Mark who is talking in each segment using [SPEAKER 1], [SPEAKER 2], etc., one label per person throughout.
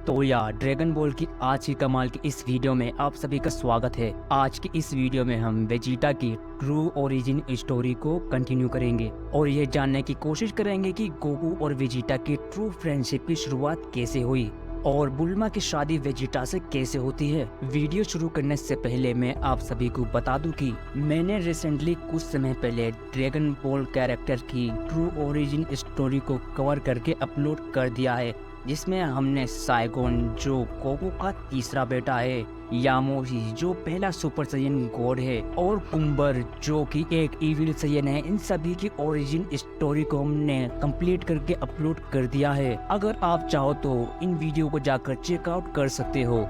[SPEAKER 1] तो यार dragon ball की आज की कमाल की इस वीडियो में आप सभी का स्वागत है। आज की इस वीडियो में हम वेजिटा की ट्रू ओरिजिन स्टोरी को कंटिन्यू करेंगे और ये जानने की कोशिश करेंगे कि गोकू और वेजिटा की ट्रू फ्रेंडशिप की शुरुआत कैसे हुई और बुल्मा की शादी वेजिटा से कैसे होती है। वीडियो शुरू करने से पहले मैं आप सभी को बता दूं कि मैंने रिसेंटली कुछ समय पहले ड्रैगन बॉल कैरेक्टर की ट्रू ओरिजिन स्टोरी को कवर करके अपलोड कर दिया है, जिसमें हमने साइगोन जो गोकू का तीसरा बेटा है, यामोशी जो पहला सुपर साइयन गॉड है और कुम्बर जो कि एक इविल साइयन है, इन सभी की ओरिजिन स्टोरी को हमने कंप्लीट करके अपलोड कर दिया है। अगर आप चाहो तो इन वीडियो को जाकर चेकआउट कर सकते हो।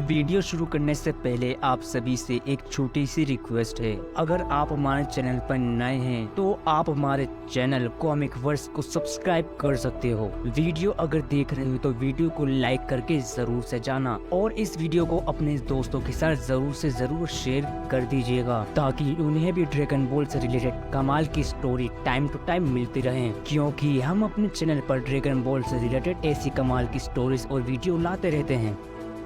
[SPEAKER 1] वीडियो शुरू करने से पहले आप सभी से एक छोटी सी रिक्वेस्ट है, अगर आप हमारे चैनल पर नए हैं तो आप हमारे चैनल कॉमिक वर्स को सब्सक्राइब कर सकते हो। वीडियो अगर देख रहे हो तो वीडियो को लाइक करके जरूर से जाना और इस वीडियो को अपने दोस्तों के साथ जरूर से जरूर शेयर कर दीजिएगा ताकि उन्हें भी ड्रैगन बॉल से रिलेटेड कमाल की स्टोरी टाइम टू टाइम मिलती रहे, क्योंकि हम अपने चैनल पर ड्रैगन बॉल से रिलेटेड ऐसी कमाल की स्टोरीज और वीडियो लाते रहते हैं।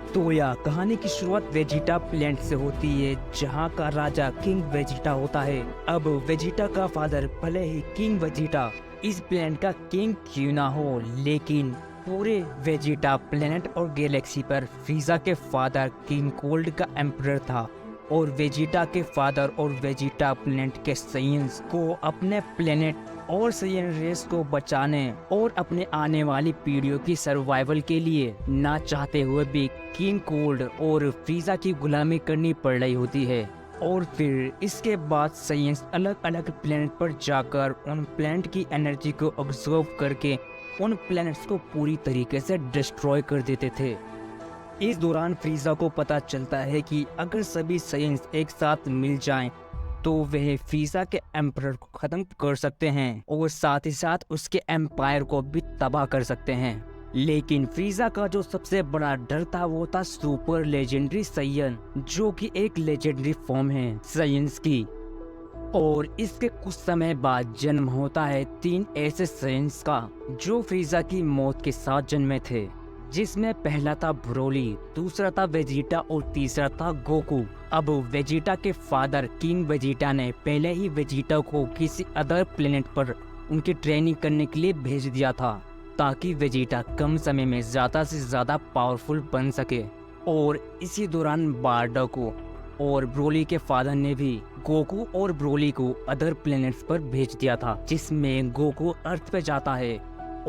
[SPEAKER 1] तो यह कहानी की शुरुआत वेजिटा प्लेनेट से होती है, जहां का राजा किंग वेजिटा होता है। अब वेजिटा का फादर भले ही किंग वेजिटा इस प्लेनेट का किंग क्यों ना हो, लेकिन पूरे वेजिटा प्लेनेट और गैलेक्सी पर फ्रीजा के फादर किंग कोल्ड का एम्परर था और वेजिटा के फादर और वेजिटा प्लेनेट के साइंस को अपने प्लेनेट और साइयन रेस को बचाने और अपने आने वाली पीढ़ियों की सर्वाइवल के लिए ना चाहते हुए भी किंग कोल्ड और फ्रीजा की गुलामी करनी पड़ रही होती है। और फिर इसके बाद साइंस अलग अलग प्लेनेट पर जाकर उन प्लेनेट की एनर्जी को ऑब्जर्व करके उन प्लेनेट्स को पूरी तरीके से डिस्ट्रॉय कर देते थे। इस दौरान फ्रीजा को पता चलता है कि अगर सभी साइंस एक साथ मिल जाएं तो वह फ्रीजा के एम्परर को खत्म कर सकते हैं और साथ ही साथ उसके एम्पायर को भी तबाह कर सकते हैं। लेकिन फ्रीजा का जो सबसे बड़ा डर था वो था सुपर लेजेंडरी साइयन, जो कि एक लेजेंडरी फॉर्म है साइंस की। और इसके कुछ समय बाद जन्म होता है 3 ऐसे साइंस का जो फ्रीजा की मौत के साथ जन्मे थे, जिसमें पहला था ब्रोली, दूसरा था वेजिटा और तीसरा था गोकू। अब वेजिटा के फादर किंग वेजिटा ने पहले ही वेजिटा को किसी अदर प्लेनेट पर उनकी ट्रेनिंग करने के लिए भेज दिया था ताकि वेजिटा कम समय में ज़्यादा से ज़्यादा पावरफुल बन सके। और इसी दौरान बार्डोको और ब्रोली के फादर ने भी गोकू और ब्रोली को अदर प्लेनेट्स पर भेज दिया था, जिसमें गोकू अर्थ पे जाता है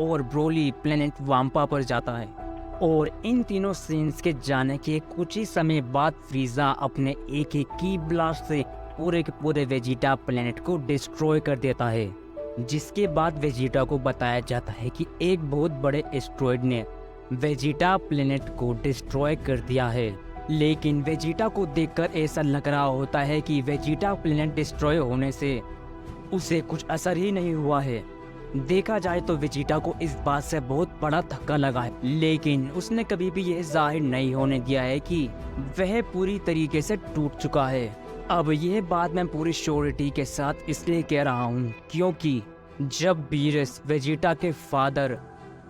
[SPEAKER 1] और ब्रोली प्लेनेट वाम्पा पर जाता है। और इन तीनों सीन्स के जाने के कुछ ही समय बाद फ्रीजा अपने एक ही की ब्लास्ट से पूरे के पूरे वेजिटा प्लेनेट को डिस्ट्रॉय कर देता है, जिसके बाद वेजिटा को बताया जाता है कि एक बहुत बड़े एस्ट्रॉयड ने वेजिटा प्लेनेट को डिस्ट्रॉय कर दिया है। लेकिन वेजिटा को देखकर ऐसा लग रहा होता है कि वेजिटा प्लेनेट डिस्ट्रॉय होने से उसे कुछ असर ही नहीं हुआ है। देखा जाए तो वेजिटा को इस बात से बहुत बड़ा धक्का लगा है, लेकिन उसने कभी भी यह जाहिर नहीं होने दिया है कि वह पूरी तरीके से टूट चुका है। अब यह बात मैं पूरी श्योरिटी के साथ इसलिए कह रहा हूँ क्योंकि जब बीरस वेजिटा के फादर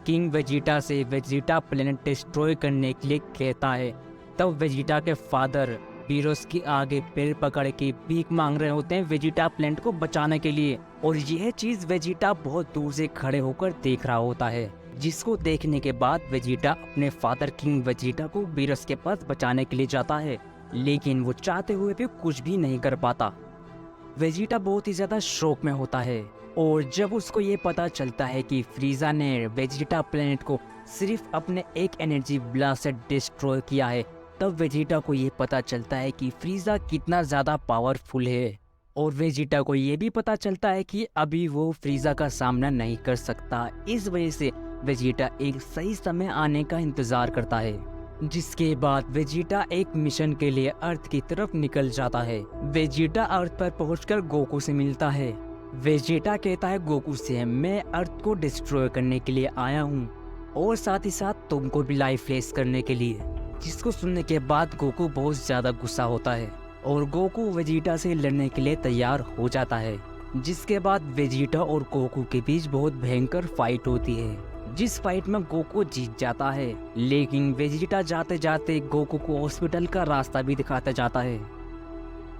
[SPEAKER 1] किंग वेजिटा से वेजिटा प्लेनेट डिस्ट्रॉय करने के लिए कहता है, तब वेजिटा के फादर बीरोस के आगे पैर पकड़ के भीख मांग रहे होते हैं वेजिटा प्लेनेट को बचाने के लिए। और यह चीज वेजिटा बहुत दूर से खड़े होकर देख रहा होता है, जिसको देखने के बाद वेजिटा अपने फादर किंग वेजिटा को बीरोस के पास बचाने के लिए जाता है, लेकिन वो चाहते हुए भी कुछ भी नहीं कर पाता। वेजिटा बहुत ही ज्यादा शौक में होता है और जब उसको ये पता चलता है कि फ्रीजा ने वेजिटा प्लेनेट को सिर्फ अपने एक एनर्जी ब्लास्ट से डिस्ट्रॉय किया है, तब वेजिटा को ये पता चलता है कि फ्रीजा कितना ज़्यादा पावरफुल है। और वेजिटा को ये भी पता चलता है कि अभी वो फ्रीजा का सामना नहीं कर सकता। इस वजह से वेजिटा एक सही समय आने का इंतज़ार करता है, जिसके बाद वेजिटा एक मिशन के लिए अर्थ की तरफ निकल जाता है। वेजिटा अर्थ पर पहुंचकर गोकू से मिलता है। वेजिटा कहता है गोकू से, मैं अर्थ को डिस्ट्रॉय करने के लिए आया हूँ और साथ ही साथ तुमको भी लाइफ लेस करने के लिए। जिसको सुनने के बाद गोकू बहुत ज़्यादा गुस्सा होता है और गोकू वेजिटा से लड़ने के लिए तैयार हो जाता है, जिसके बाद वेजिटा और गोकू के बीच बहुत भयंकर फाइट होती है, जिस फाइट में गोकू जीत जाता है, लेकिन वेजिटा जाते जाते गोकू को हॉस्पिटल का रास्ता भी दिखाता जाता है।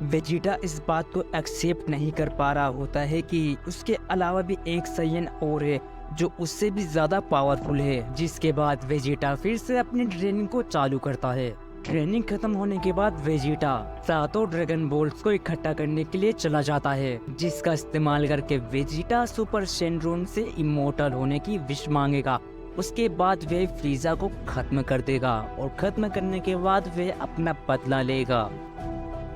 [SPEAKER 1] वेजिटा इस बात को एक्सेप्ट नहीं कर पा रहा होता है कि उसके अलावा भी एक साइयन और है जो उससे भी ज्यादा पावरफुल है। जिसके बाद वेजिटा फिर से अपनी ट्रेनिंग को चालू करता है। ट्रेनिंग खत्म होने के बाद वेजिटा सातों ड्रैगन बोल्ट्स को इकट्ठा करने के लिए चला जाता है, जिसका इस्तेमाल करके वेजिटा सुपर सेंड्रोन से इमोर्टल होने की विश मांगेगा। उसके बाद वे फ्रीजा को खत्म कर देगा और खत्म करने के बाद वे अपना बदला लेगा।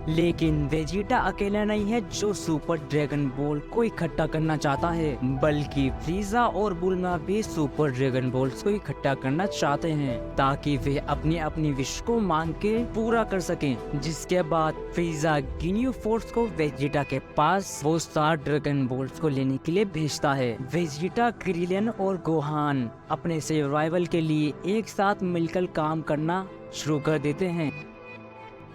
[SPEAKER 1] लेकिन वेजिटा अकेला नहीं है जो सुपर ड्रैगन बॉल को इकट्ठा करना चाहता है, बल्कि फ्रीजा और बुल्मा भी सुपर ड्रैगन बॉल्स को इकट्ठा करना चाहते हैं ताकि वे अपनी अपनी विश को मांग के पूरा कर सकें। जिसके बाद फ्रीजा गिन्यू फोर्स को वेजिटा के पास वो 7 ड्रैगन बॉल्स को लेने के लिए भेजता है। वेजिटा, क्रिलियन और गोहान अपने सर्वाइवल के लिए एक साथ मिलकर काम करना शुरू कर देते हैं।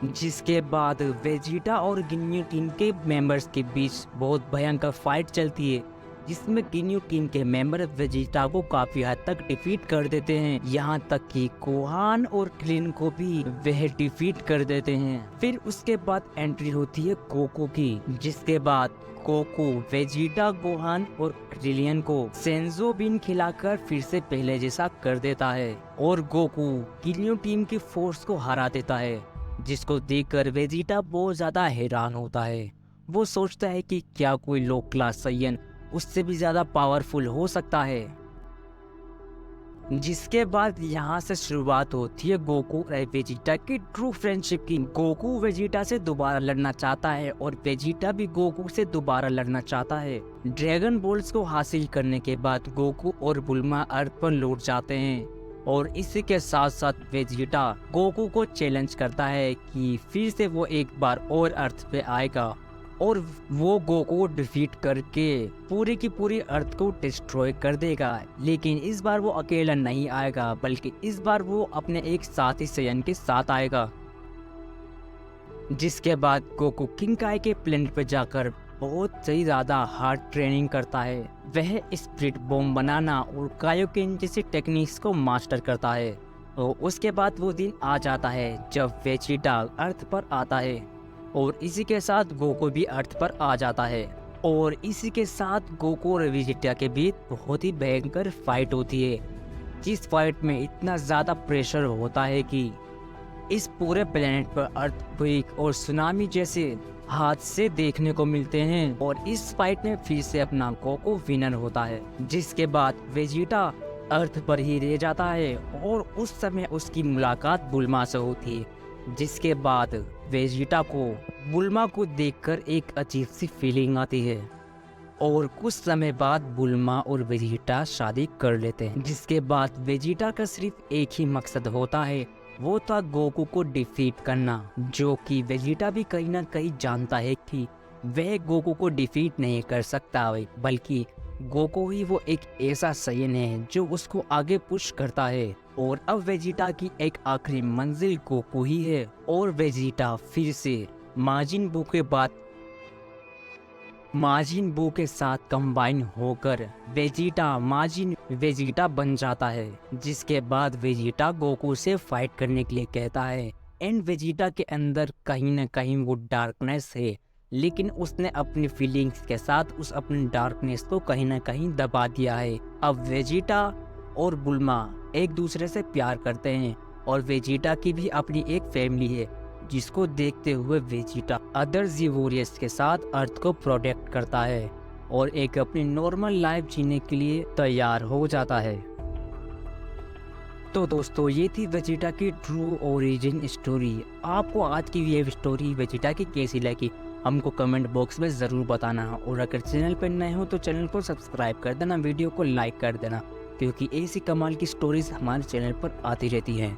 [SPEAKER 1] जिसके बाद वेजिटा और गिन्यू टीम के मेंबर्स के बीच बहुत भयंकर फाइट चलती है, जिसमें गिन्यू टीम के मेंबर वेजिटा को काफी हद तक डिफीट कर देते हैं। यहाँ तक कि गोहान और क्लिन को भी वह डिफीट कर देते हैं। फिर उसके बाद एंट्री होती है गोकू की, जिसके बाद गोकू वेजिटा, गोहान और क्रिलियन को सेंजो बीन खिलाकर फिर से पहले जैसा कर देता है और गोकू गिन्यू टीम की फोर्स को हरा देता है, जिसको देखकर वेजिटा बहुत ज्यादा हैरान होता है। वो सोचता है कि क्या कोई लो क्लास साइयन उससे भी ज्यादा पावरफुल हो सकता है। जिसके बाद यहाँ से शुरुआत होती है गोकू और वेजिटा की ट्रू फ्रेंडशिप की। गोकू वेजिटा से दोबारा लड़ना चाहता है और वेजिटा भी गोकू से दोबारा लड़ना चाहता है। ड्रैगन बॉल्स को हासिल करने के बाद गोकू और बुल्मा अर्थ पर लौट जाते हैं और इसी के साथ साथ वेजिटा गोकू को चैलेंज करता है कि फिर से वो एक बार और अर्थ पे आएगा और वो गोकू को डिफीट करके पूरी की पूरी अर्थ को डिस्ट्रॉय कर देगा। लेकिन इस बार वो अकेला नहीं आएगा, बल्कि इस बार वो अपने एक साथी साइयन के साथ आएगा। जिसके बाद गोकू किंकाई के प्लेनेट पे जाकर बहुत ही ज्यादा हार्ड ट्रेनिंग करता है। वह स्प्लिट बॉम्ब बनाना और कायोकेन जैसी टेक्निक्स को मास्टर करता है। तो उसके बाद वो दिन आ जाता है जब वेजिटा अर्थ पर आता है और इसी के साथ गोकू भी अर्थ पर आ जाता है और इसी के साथ गोकू और वेजिटा के बीच बहुत ही भयंकर फाइट होती है, जिस फाइट में इतना ज्यादा प्रेशर होता है कि इस पूरे प्लेनेट पर अर्थक्वेक और सुनामी जैसे हादसे देखने को मिलते हैं और इस फाइट में फिर से अपना गोकू विनर होता है। जिसके बाद वेजिटा अर्थ पर ही रह जाता है और उस समय उसकी मुलाकात बुल्मा से होती है। जिसके बाद वेजिटा को बुल्मा को देखकर एक अजीब सी फीलिंग आती है और कुछ समय बाद बुल्मा और वेजिटा शादी कर लेते हैं। जिसके बाद वेजिटा का सिर्फ एक ही मकसद होता है, वो था गोकू को डिफीट करना, जो कि वेजिटा भी कहीं ना कहीं जानता है कि वह गोकू को डिफीट नहीं कर सकता, बल्कि गोकू ही वो एक ऐसा साइयन है जो उसको आगे पुश करता है। और अब वेजिटा की एक आखिरी मंजिल गोकू ही है और वेजिटा फिर से माजिन बू के साथ कंबाइन होकर वेजिटा बन जाता है। जिसके बाद वेजिटा गोकू से फाइट करने के लिए कहता है एंड वेजिटा के अंदर कहीं ना कहीं वो डार्कनेस है, लेकिन उसने अपनी फीलिंग्स के साथ उस अपनी डार्कनेस को कहीं ना कहीं दबा दिया है। अब वेजिटा और बुल्मा एक दूसरे से प्यार करते हैं और वेजिटा की भी अपनी एक फैमिली है, जिसको देखते हुए वेजिटा अदर ज़ीवोरियस के साथ अर्थ को प्रोटेक्ट करता है और एक अपनी नॉर्मल लाइफ जीने के लिए तैयार हो जाता है। तो दोस्तों, ये थी वेजिटा की ट्रू ओरिजिन स्टोरी। आपको आज की ये स्टोरी वेजिटा की कैसी लगी हमको कमेंट बॉक्स में ज़रूर बताना, और अगर चैनल पर नए हो तो चैनल को सब्सक्राइब कर देना, वीडियो को लाइक कर देना, क्योंकि ऐसी कमाल की स्टोरीज हमारे चैनल पर आती रहती हैं।